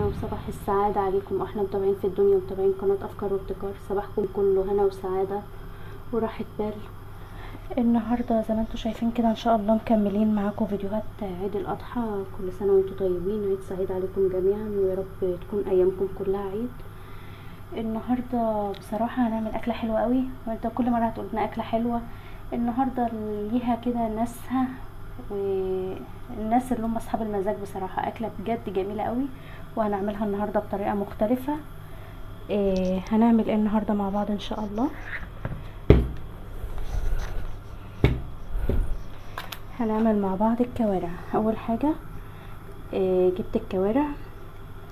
وصباح السعادة عليكم أحلى متابعين في الدنيا، متابعين قناة أفكار وابتكار. صباحكم كله هنا وسعادة وراحة بال. النهاردة زي ما انتم شايفين كده ان شاء الله مكملين معاكم فيديوهات عيد الأضحى. كل سنة وانتم طيبين، عيد سعيد عليكم جميعا، ويا رب تكون أيامكم كلها عيد. النهاردة بصراحة هنعمل أكلة حلوة قوي، وانت كل مرة هتقول لنا أكلة حلوة. النهاردة ليها كده ناسها، والناس اللي هم اصحاب المزاج بصراحة أكلة بجد جميلة قوي، وهنعملها النهاردة بطريقة مختلفة. هنعمل ايه النهاردة مع بعض ان شاء الله. هنعمل مع بعض الكوارع. اول حاجة جبت الكوارع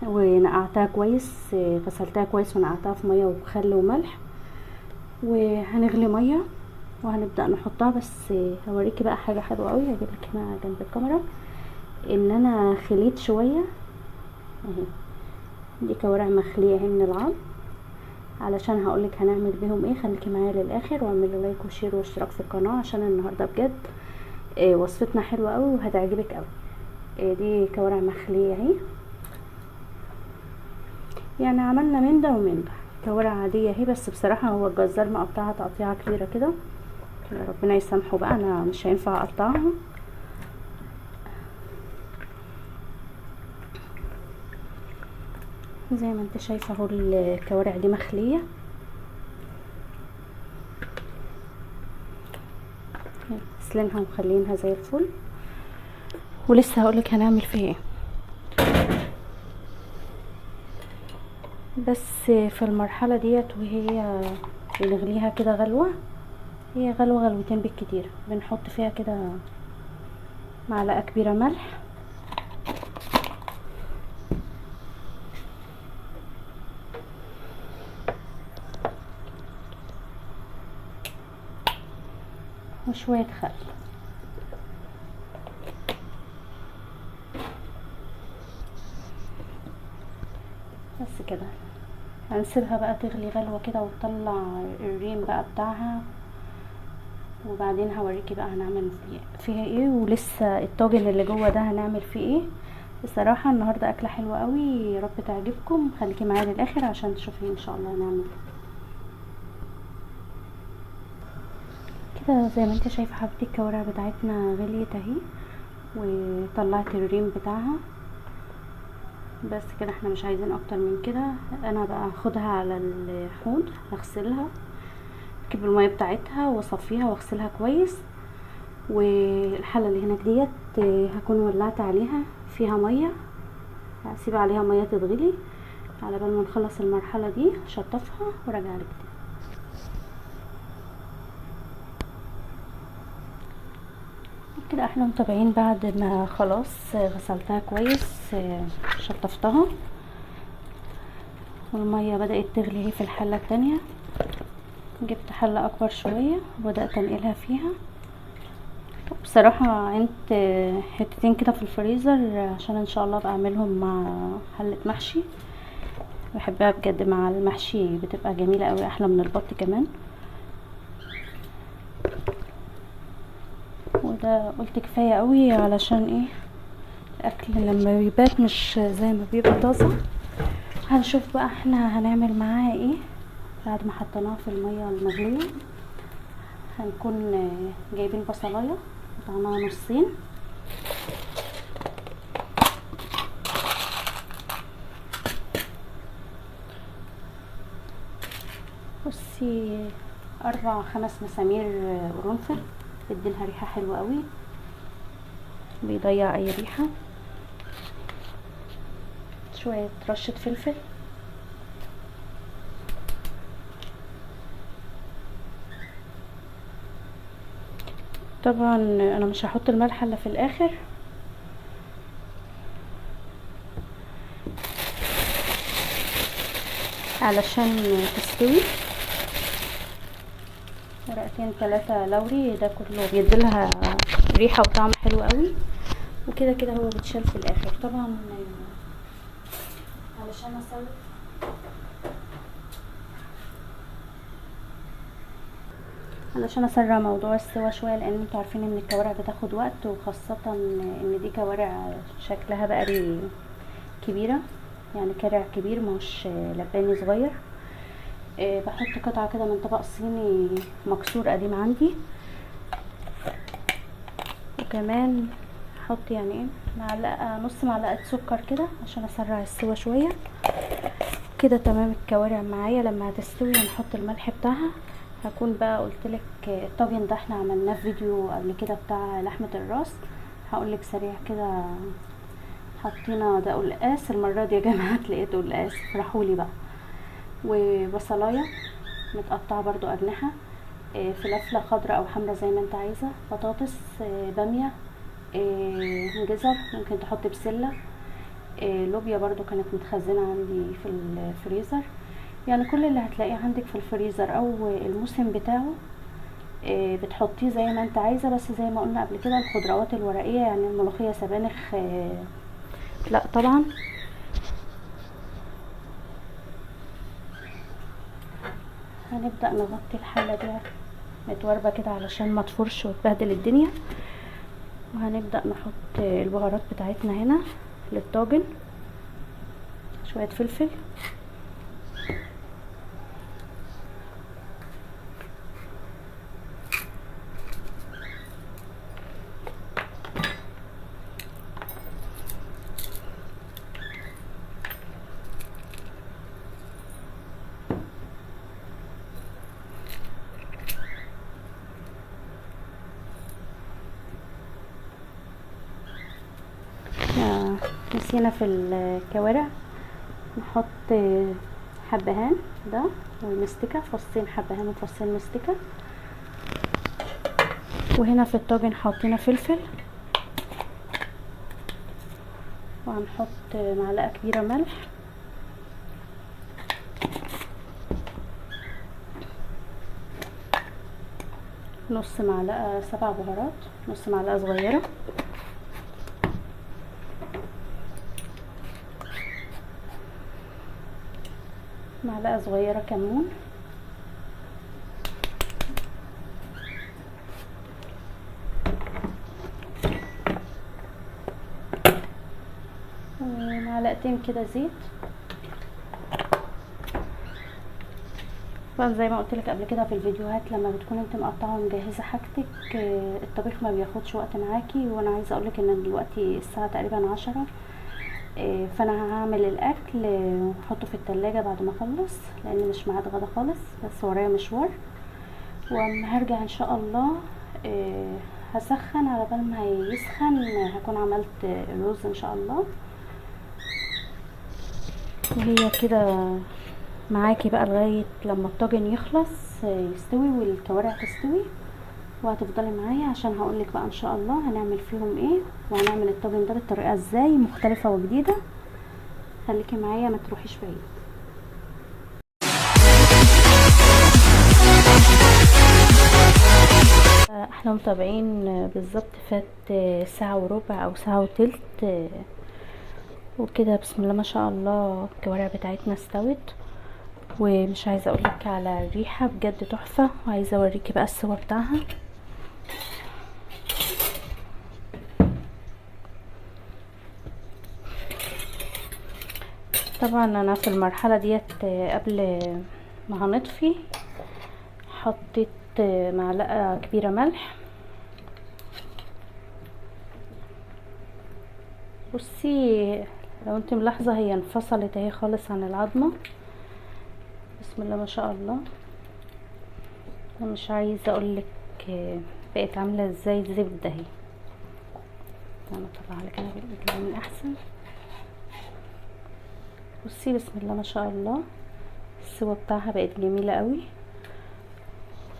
ونقعتها كويس، غسلتها كويس ونقعتها في مية وخل وملح، وهنغلي مية وهنبدأ نحطها. بس هوريكي بقى حاجة حلوة قوي، هجيبلك هنا جنب الكاميرا ان انا خليت شوية اهي. دي كوارع مخلية اهي من العظم، علشان هقولك هنعمل بيهم ايه. خليكي معايا للاخر واعملوا لايك وشير واشتراك في القناة، عشان النهاردة بجد وصفتنا حلوة قوي وهتعجبك قوي. دي كوارع مخلية اهي، يعني عملنا من ده ومن ده. كوارع عادية اهي، بس بصراحة هو الجزار مقطعها تقطيعة كبيرة كده، ربنا يسامحه بقى، انا مش هينفع اقطعها. زي ما انت شايفة اهو الكوارع دي مخلية. غسلينها ومخلينها زي الفل، ولسه هقولك هنعمل فيها ايه. بس في المرحلة ديت وهي بنغليها كده غلوة، هي غلوة غلوتين بالكتير، بنحط فيها كده معلقة كبيرة ملح، وشوية خل. بس كده هنسيبها بقى تغلي غلوة كده وتطلع الريم بقى بتاعها، وبعدين هوريكي بقى هنعمل فيها ايه. ولسه الطاجن اللي جوه ده هنعمل فيه ايه. بصراحة النهاردة اكلة حلوة قوي، يا رب تعجبكم. خليكي معايا للاخر عشان تشوفي ان شاء الله هنعمل كده. زي ما انت شايفة حبيبتي الكوارع بتاعتنا غليت اهي، وطلعت الريم بتاعها. بس كده احنا مش عايزين اكتر من كده. انا بقى هاخدها على الحوض، هغسلها، اجيب الميه بتاعتها واصفيها واغسلها كويس. والحله اللي هناك ديت هكون ولعت عليها فيها ميه، هسيب عليها ميه تتغلي على بال ما نخلص المرحله دي، شطفها وراجع لك تاني. كده احنا متابعين بعد ما خلاص غسلتها كويس، شطفتها والميه بدات تغلي في الحله التانية. جبت حله اكبر شويه وبدات انقلها فيها. بصراحه عندت حتتين كده في الفريزر، عشان ان شاء الله بعملهم مع حله محشي، بحبها بجد مع المحشي، بتبقى جميله قوي، احلى من البط كمان. وده قلت كفايه قوي، علشان ايه الاكل لما بيبات مش زي ما بيبقى طازه. هنشوف بقى احنا هنعمل معاه ايه بعد ما حطيناه في الميه المغليه. هنكون جايبين بصلايه قطعناها نصين، بصي 4-5 مسامير قرنفل، بيديلها ريحه حلوه قوي، بيضيع اي ريحه. شويه رشه فلفل، طبعا انا مش هحط الملح الا في الاخر علشان تستوي. ورقتين 3 لوري، ده كله بيديلها ريحه وطعم حلو قوي. وكده كده هو بيتشال في الاخر طبعا، علشان اسرع موضوع السوا شويه، لان انتوا عارفين ان الكوارع بتاخد وقت، وخاصه ان دي كوارع شكلها بقري كبيره. يعني كارع كبير مش لباني صغير. بحط قطعة كده من طبق صيني مكسور قديم عندي، وكمان احط يعني ايه معلقة، نص معلقة سكر كده عشان اسرع السوا شوية كده. تمام الكوارع معايا. لما هتستوي هنحط الملح بتاعها. هكون بقى قلتلك الطاجن ده احنا عملناه في فيديو قبل كده بتاع لحمة الراس، هقولك سريع كده. حطينا ده قلقاس المرة دي يا جماعة، لقيته قلقاس فرحولي بقى، وبصلاية متقطعة برضو أجنحة، فلفلة خضراء أو حمرا زي ما انت عايزة، بطاطس، بامية، جزر، ممكن تحط بسلة، لوبيا برضو كانت متخزنة عندي في الفريزر. يعني كل اللي هتلاقيه عندك في الفريزر او الموسم بتاعه بتحطيه زي ما انت عايزة. بس زي ما قلنا قبل كده الخضروات الورقية يعني الملوخية سبانخ لا طبعا. هنبدأ نغطي الحلة دي متوربة كده علشان ما تفرش وتبهدل الدنيا، وهنبدأ نحط البهارات بتاعتنا هنا للطاجن. شوية فلفل، نسينا في الكوارع نحط حبهان ده ومستكة، فصين حبهان وفصين مستكة. وهنا في الطاجن حطينا فلفل، وهنحط معلقة كبيرة ملح، نص معلقة سبع بهارات، نص معلقة صغيرة، معلقة صغيرة كمون، ومعلقتين كده زيت. طبعا زي ما قلت لك قبل كده في الفيديوهات، لما بتكون انت مقطعه ومجهزه حاجتك الطبيخ ما بياخدش وقت معاكي. وانا عايزه اقولك ان دلوقتي الساعه تقريبا 10، فانا هعمل الاكل واحطه في التلاجة بعد ما اخلص، لان مش ميعاد غدا خالص، بس ورايا مشوار. واما هرجع ان شاء الله هسخن، على بال ما هيسخن هكون عملت رز ان شاء الله. وهي كده معاكي بقى لغايه لما الطاجن يخلص يستوي والكوارع تستوي، وهتفضلي معايا عشان هقولك بقى ان شاء الله هنعمل فيهم ايه، وهنعمل الطاجن ده بالطريقه ازاي مختلفه وجديده. خليكي معايا ما تروحيش بعيد. احنا متابعين بالظبط، فات ساعه وربع او ساعه وتلت وكده. بسم الله ما شاء الله الكوارع بتاعتنا استوت، ومش عايزه اقولك على الريحه بجد تحفه. وعايزه اوريكي بقى الصور بتاعها. طبعا انا في المرحله ديت قبل ما هنطفي حطيت معلقه كبيره ملح. بصي لو انت ملاحظه هي انفصلت اهي خالص عن العظمه. بسم الله ما شاء الله. انا مش عايزه اقولك بقت عامله ازاي الزبده اهي. انا طبعا لك انا بالايد من احسن. بصي بسم الله ما شاء الله السوا بتاعها بقت جميله قوي.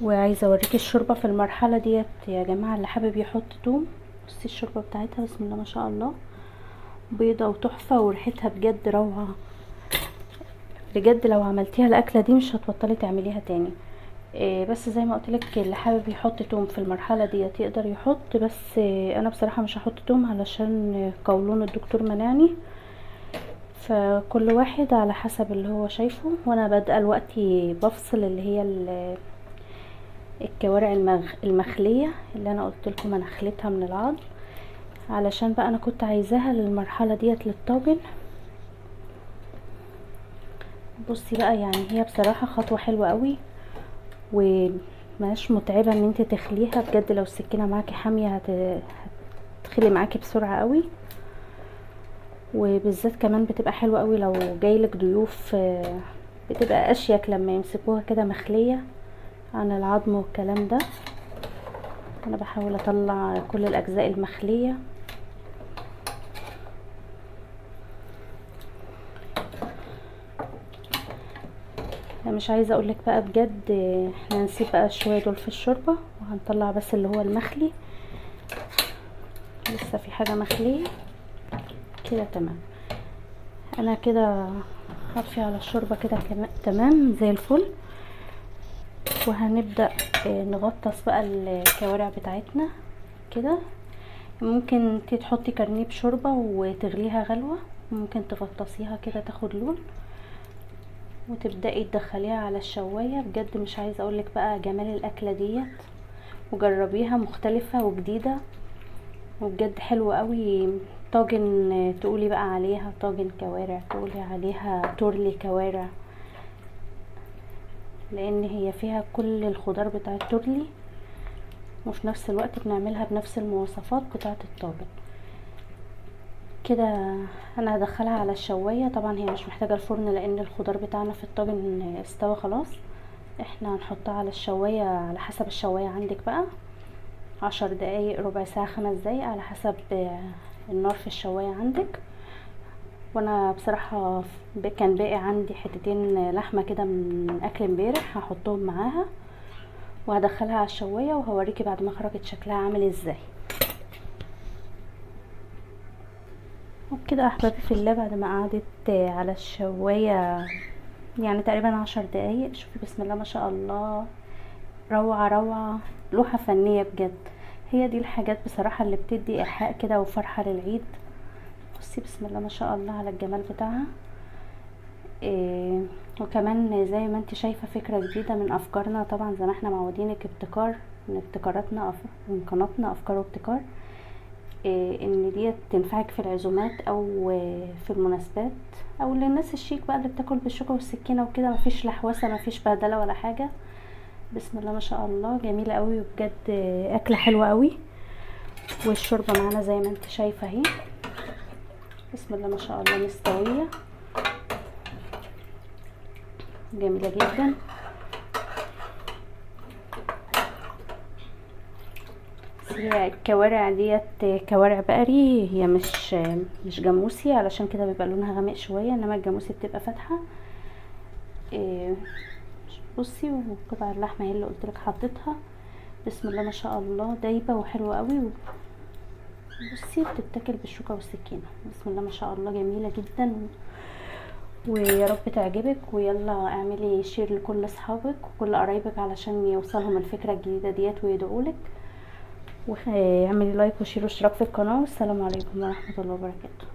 وعايزه اوريكي الشوربه في المرحله ديت يا جماعه، اللي حابب يحط توم. بصي الشوربه بتاعتها بسم الله ما شاء الله بيضه وتحفه، وريحتها بجد روعه بجد. لو عملتيها الاكله دي مش هتبطلي تعمليها تاني. بس زي ما قلت لك اللي حابب يحط توم في المرحله ديت يقدر يحط، بس انا بصراحه مش هحط توم علشان قولون الدكتور منعني. فكل واحد على حسب اللي هو شايفه. وانا بادئه دلوقتي بفصل اللي هي الكوارع المخليه اللي انا قلت لكم انا خليتها من العظم، علشان بقى انا كنت عايزاها للمرحله ديت للطاجن. بصي بقى، يعني هي بصراحة خطوة حلوة قوي ومش متعبة ان انت تخليها بجد. لو السكينة معاكي حامية هتخلي معاكي بسرعة قوي، وبالذات كمان بتبقى حلوة قوي لو جايلك ضيوف، بتبقى اشيك لما يمسكوها كده مخلية عن العظم والكلام ده. انا بحاول اطلع كل الاجزاء المخلية. مش عايزه اقولك بقى بجد، احنا هنسيب بقى شويه دول في الشوربه وهنطلع بس اللي هو المخلي. لسه في حاجه مخليه كده. تمام، انا كده هطفي على الشوربه كده تمام زي الفل. وهنبدا نغطس بقى الكوارع بتاعتنا كده. ممكن تحطي كرنيب شوربه وتغليها غلوه، ممكن تغطسيها كده تاخد لون وتبدأي تدخليها على الشواية. بجد مش عايزة اقولك بقى جمال الاكلة ديت، وجربيها مختلفة وجديدة وبجد حلوة قوي. طاجن تقولي بقى عليها طاجن كوارع، تقولي عليها تورلي كوارع، لان هي فيها كل الخضار بتاع التورلي وفي نفس الوقت بنعملها بنفس المواصفات بتاعة الطاجن كده. انا هدخلها على الشواية. طبعا هي مش محتاجة الفرن لان الخضار بتاعنا في الطاجن استوى خلاص. احنا هنحطها على الشواية على حسب الشواية عندك بقى، 10 دقايق، ربع ساعة، 5 دقايق، على حسب النار في الشواية عندك. وانا بصراحة كان باقي عندي حتتين لحمة كده من اكل امبارح، هحطهم معاها وهدخلها على الشواية وهوريكي بعد ما خرجت شكلها عامل ازاي. وبكده احبابي في الله، بعد ما قعدت على الشواية يعني تقريبا 10 دقايق، شوفي بسم الله ما شاء الله، روعة روعة، لوحة فنية بجد. هي دي الحاجات بصراحة اللي بتدي ايحاء كده وفرحة للعيد. بصي بسم الله ما شاء الله على الجمال بتاعها. وكمان زي ما انت شايفة فكرة جديدة من افكارنا، طبعا زي ما احنا معودينك ابتكار من ابتكاراتنا من قناتنا افكار وابتكار. ان ديت تنفعك في العزومات او في المناسبات او للناس الشيك بقى اللي بتاكل بالشوكة والسكينة وكده، مفيش لحوسة مفيش بهدلة ولا حاجة. بسم الله ما شاء الله جميلة قوي وبجد اكلة حلوة قوي. والشوربة معانا زي ما انت شايفة اهي، بسم الله ما شاء الله مستوية جميلة جدا. هي الكوارع ديت كوارع بقري، هي مش جاموسي، علشان كده بيبقى لونها غامق شوية، انما الجاموسي بتبقى فاتحة. بصي، وقطع اللحمة هي اللي قلتلك حطيتها، بسم الله ما شاء الله دايبة وحلوة قوي. بصي بتتاكل بالشوكة والسكينة، بسم الله ما شاء الله جميلة جدا. ويا رب تعجبك، ويلا اعملي شير لكل اصحابك وكل قرايبك علشان يوصلهم الفكرة الجديدة ديت ويدعولك. واعملي لايك وشير واشتراك في القناة. والسلام عليكم ورحمة الله وبركاته.